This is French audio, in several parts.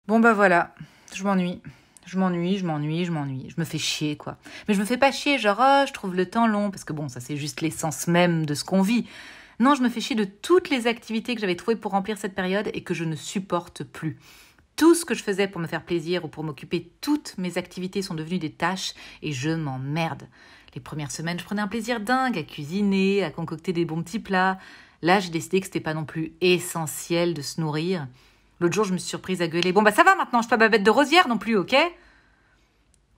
Bon bah voilà, je m'ennuie. Je m'ennuie. Je me fais chier, quoi. Mais je me fais pas chier, genre, oh, je trouve le temps long, parce que bon, ça c'est juste l'essence même de ce qu'on vit. Non, je me fais chier de toutes les activités que j'avais trouvées pour remplir cette période et que je ne supporte plus. Tout ce que je faisais pour me faire plaisir ou pour m'occuper, toutes mes activités sont devenues des tâches et je m'emmerde. Les premières semaines, je prenais un plaisir dingue à cuisiner, à concocter des bons petits plats. Là, j'ai décidé que c'était pas non plus essentiel de se nourrir. L'autre jour, je me suis surprise à gueuler. Bon, bah ça va maintenant, je suis pas Babette de Rosière non plus, ok?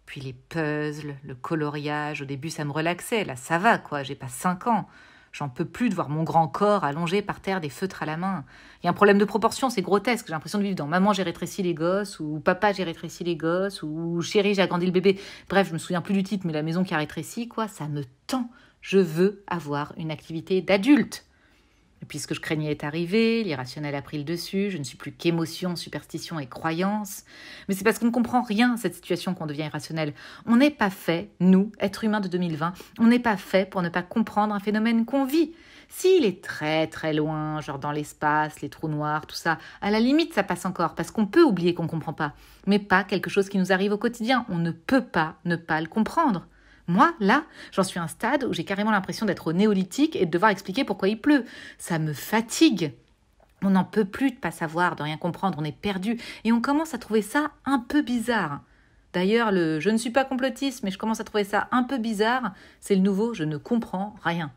Puis les puzzles, le coloriage, au début, ça me relaxait. Là, ça va, quoi, j'ai pas 5 ans. J'en peux plus de voir mon grand corps allongé par terre, des feutres à la main. Il y a un problème de proportion, c'est grotesque. J'ai l'impression de vivre dans Maman, j'ai rétréci les gosses, ou Papa, j'ai rétréci les gosses, ou Chérie, j'ai agrandi le bébé. Bref, je me souviens plus du titre, mais la maison qui a rétréci, quoi, ça me tend. Je veux avoir une activité d'adulte. Et puis ce que je craignais est arrivé, l'irrationnel a pris le dessus, je ne suis plus qu'émotion, superstition et croyance. Mais c'est parce qu'on ne comprend rien à cette situation qu'on devient irrationnel. On n'est pas fait, nous, êtres humains de 2020, on n'est pas fait pour ne pas comprendre un phénomène qu'on vit. S'il est très très loin, genre dans l'espace, les trous noirs, tout ça, à la limite ça passe encore, parce qu'on peut oublier qu'on ne comprend pas. Mais pas quelque chose qui nous arrive au quotidien, on ne peut pas ne pas le comprendre. Moi, là, j'en suis à un stade où j'ai carrément l'impression d'être au néolithique et de devoir expliquer pourquoi il pleut. Ça me fatigue. On n'en peut plus de pas savoir, de rien comprendre, on est perdu. Et on commence à trouver ça un peu bizarre. D'ailleurs, le « je ne suis pas complotiste, mais je commence à trouver ça un peu bizarre », c'est le nouveau « je ne comprends rien ».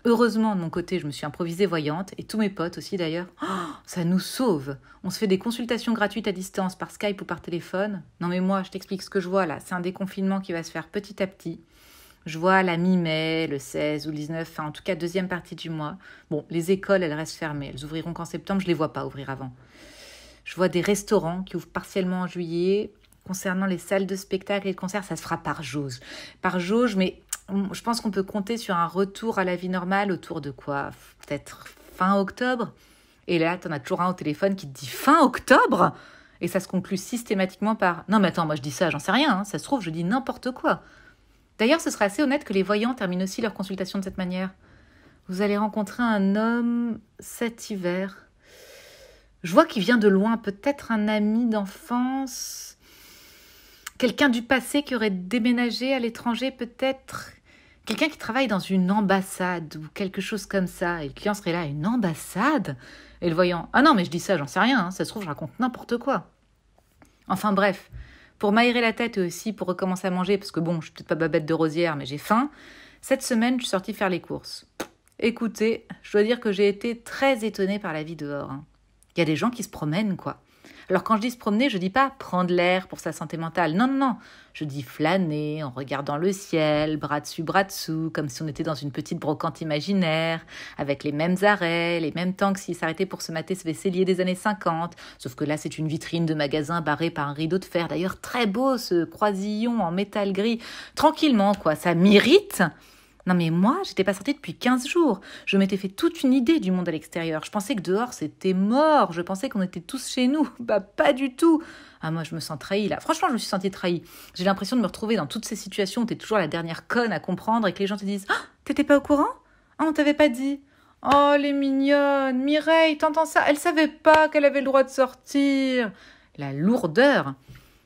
Heureusement, de mon côté, je me suis improvisée voyante, et tous mes potes aussi d'ailleurs. Oh, ça nous sauve. On se fait des consultations gratuites à distance par Skype ou par téléphone. Non mais moi, je t'explique ce que je vois là. C'est un déconfinement qui va se faire petit à petit. Je vois la mi-mai, le 16 ou le 19, enfin en tout cas deuxième partie du mois. Bon, les écoles, elles restent fermées. Elles ouvriront qu'en septembre, je les vois pas ouvrir avant. Je vois des restaurants qui ouvrent partiellement en juillet. Concernant les salles de spectacle et de concert, ça se fera par jauge. Par jauge, mais je pense qu'on peut compter sur un retour à la vie normale autour de quoi? Peut-être fin octobre. Et là, t'en as toujours un au téléphone qui te dit fin octobre? Et ça se conclut systématiquement par non mais attends, moi je dis ça, j'en sais rien, hein. Ça se trouve, je dis n'importe quoi. D'ailleurs, ce serait assez honnête que les voyants terminent aussi leur consultation de cette manière. Vous allez rencontrer un homme cet hiver. Je vois qu'il vient de loin, peut-être un ami d'enfance. Quelqu'un du passé qui aurait déménagé à l'étranger, peut-être. Quelqu'un qui travaille dans une ambassade ou quelque chose comme ça. Et le client serait là, une ambassade? Et le voyant, ah non, mais je dis ça, j'en sais rien, hein. Ça se trouve, je raconte n'importe quoi. Enfin bref, pour m'aérer la tête et aussi pour recommencer à manger, parce que bon, je suis peut-être pas Babette de Rosière, mais j'ai faim, cette semaine, je suis sortie faire les courses. Écoutez, je dois dire que j'ai été très étonnée par la vie dehors, hein. Il y a des gens qui se promènent, quoi. Alors quand je dis se promener, je dis pas prendre l'air pour sa santé mentale. Non, non, non. Je dis flâner en regardant le ciel, bras dessus, bras dessous, comme si on était dans une petite brocante imaginaire, avec les mêmes arrêts, les mêmes temps que s'ils s'arrêtaient pour se mater ce vaisselier des années 50. Sauf que là, c'est une vitrine de magasin barrée par un rideau de fer. D'ailleurs, très beau ce croisillon en métal gris. Tranquillement, quoi. Ça m'irrite. Non mais moi, j'étais pas sortie depuis 15 jours. Je m'étais fait toute une idée du monde à l'extérieur. Je pensais que dehors, c'était mort. Je pensais qu'on était tous chez nous. Bah pas du tout. Ah moi, je me sens trahie là. Franchement, je me suis sentie trahie. J'ai l'impression de me retrouver dans toutes ces situations où t'es toujours la dernière conne à comprendre et que les gens te disent « Ah, t'étais pas au courant? Ah, on t'avait pas dit ?» Oh, les mignonnes. Mireille, t'entends ça? Elle savait pas qu'elle avait le droit de sortir. La lourdeur.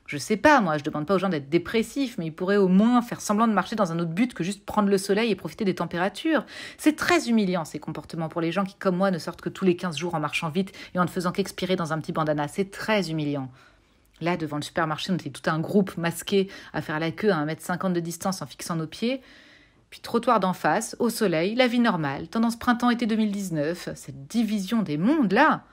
Je sais pas, moi, je demande pas aux gens d'être dépressifs, mais ils pourraient au moins faire semblant de marcher dans un autre but que juste prendre le soleil et profiter des températures. C'est très humiliant, ces comportements, pour les gens qui, comme moi, ne sortent que tous les 15 jours en marchant vite et en ne faisant qu'expirer dans un petit bandana. C'est très humiliant. Là, devant le supermarché, on était tout un groupe masqué à faire la queue à 1,50 m de distance en fixant nos pieds. Puis trottoir d'en face, au soleil, la vie normale, tendance printemps-été 2019, cette division des mondes, là.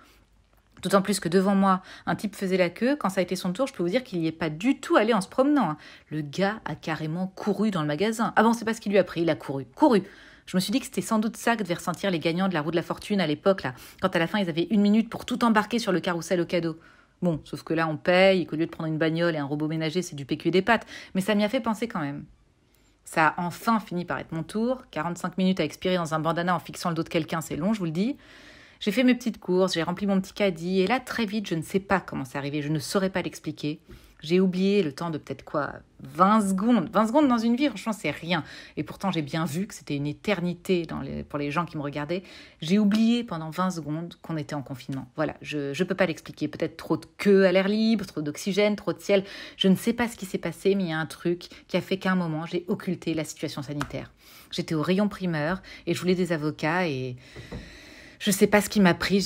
D'autant plus que devant moi, un type faisait la queue. Quand ça a été son tour, je peux vous dire qu'il n'y est pas du tout allé en se promenant, hein. Le gars a carrément couru dans le magasin. Ah bon, c'est pas ce qu'il lui a pris, il a couru. Couru. Je me suis dit que c'était sans doute ça que devaient ressentir les gagnants de la roue de la fortune à l'époque, là, quand à la fin ils avaient 1 minute pour tout embarquer sur le carrousel au cadeau. Bon, sauf que là on paye et qu'au lieu de prendre une bagnole et un robot ménager, c'est du PQ et des pâtes. Mais ça m'y a fait penser quand même. Ça a enfin fini par être mon tour. 45 minutes à expirer dans un bandana en fixant le dos de quelqu'un, c'est long, je vous le dis. J'ai fait mes petites courses, j'ai rempli mon petit caddie, et là, très vite, je ne sais pas comment c'est arrivé, je ne saurais pas l'expliquer. J'ai oublié le temps de peut-être 20 secondes. 20 secondes dans une vie, franchement, c'est rien. Et pourtant, j'ai bien vu que c'était une éternité pour les gens qui me regardaient. J'ai oublié pendant 20 secondes qu'on était en confinement. Voilà, je ne peux pas l'expliquer. Peut-être trop de queue à l'air libre, trop d'oxygène, trop de ciel. Je ne sais pas ce qui s'est passé, mais il y a un truc qui a fait qu'à un moment, j'ai occulté la situation sanitaire. J'étais au rayon primeur et je voulais des avocats et... Je ne sais pas ce qui m'a pris,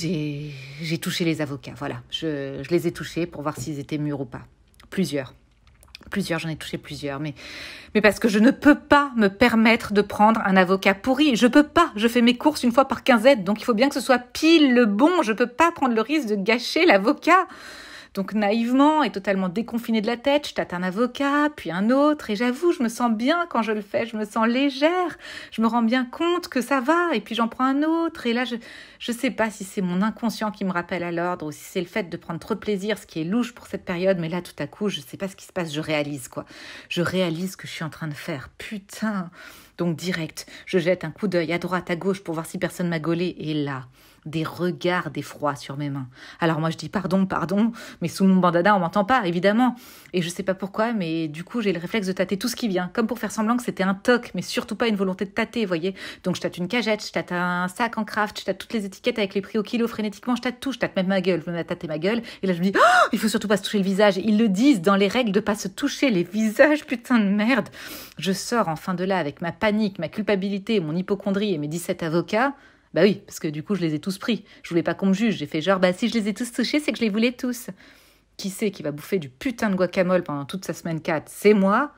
j'ai touché les avocats. Voilà, je les ai touchés pour voir s'ils étaient mûrs ou pas. Plusieurs, j'en ai touché plusieurs, mais parce que je ne peux pas me permettre de prendre un avocat pourri. Je peux pas, je fais mes courses une fois par quinzaine, donc il faut bien que ce soit pile le bon. Je peux pas prendre le risque de gâcher l'avocat. Donc naïvement et totalement déconfinée de la tête, je tâte un avocat, puis un autre, et j'avoue, je me sens bien quand je le fais, je me sens légère, je me rends bien compte que ça va, et puis j'en prends un autre, et là, je sais pas si c'est mon inconscient qui me rappelle à l'ordre, ou si c'est le fait de prendre trop de plaisir, ce qui est louche pour cette période, mais là, tout à coup, je sais pas ce qui se passe, je réalise, quoi. Je réalise ce que je suis en train de faire, putain. Donc direct, je jette un coup d'œil à droite, à gauche, pour voir si personne m'a gaulé, et là... des regards d'effroi sur mes mains. Alors moi je dis pardon, mais sous mon bandana on m'entend pas, évidemment. Et je sais pas pourquoi, mais du coup j'ai le réflexe de tâter tout ce qui vient, comme pour faire semblant que c'était un toc, mais surtout pas une volonté de tâter, voyez. Donc je tâte une cagette, je tâte un sac en craft, je tâte toutes les étiquettes avec les prix au kilo frénétiquement, je tâte tout, je tâte même ma gueule, je me mets à tâter ma gueule, et là je me dis, oh, il faut surtout pas se toucher le visage. Ils le disent dans les règles de pas se toucher les visages, putain de merde. Je sors enfin de là avec ma panique, ma culpabilité, mon hypocondrie et mes 17 avocats. Bah oui, parce que du coup, je les ai tous pris. Je voulais pas qu'on me juge. J'ai fait genre, si je les ai tous touchés, c'est que je les voulais tous. Qui c'est qui va bouffer du putain de guacamole pendant toute sa semaine 4? C'est moi.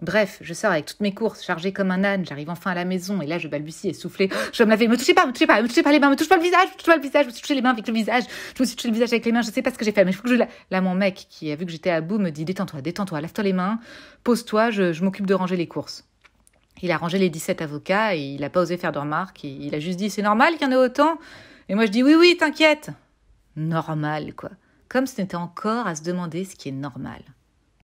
Bref, je sors avec toutes mes courses, chargée comme un âne. J'arrive enfin à la maison et là, je balbutie essoufflée. Je me laver, me touchez pas les mains, me touche pas le visage, je me suis touché les mains avec le visage. Je me suis touché le visage avec les mains, je sais pas ce que j'ai fait, mais il faut que je... Là, mon mec, qui a vu que j'étais à bout, me dit, détends-toi, lave-toi les mains, pose-toi, je m'occupe de ranger les courses. Il a rangé les 17 avocats et il n'a pas osé faire de remarques. Il a juste dit, c'est normal qu'il y en ait autant? Et moi, je dis, oui, t'inquiète. Normal, quoi. Comme ce n'était encore à se demander ce qui est normal.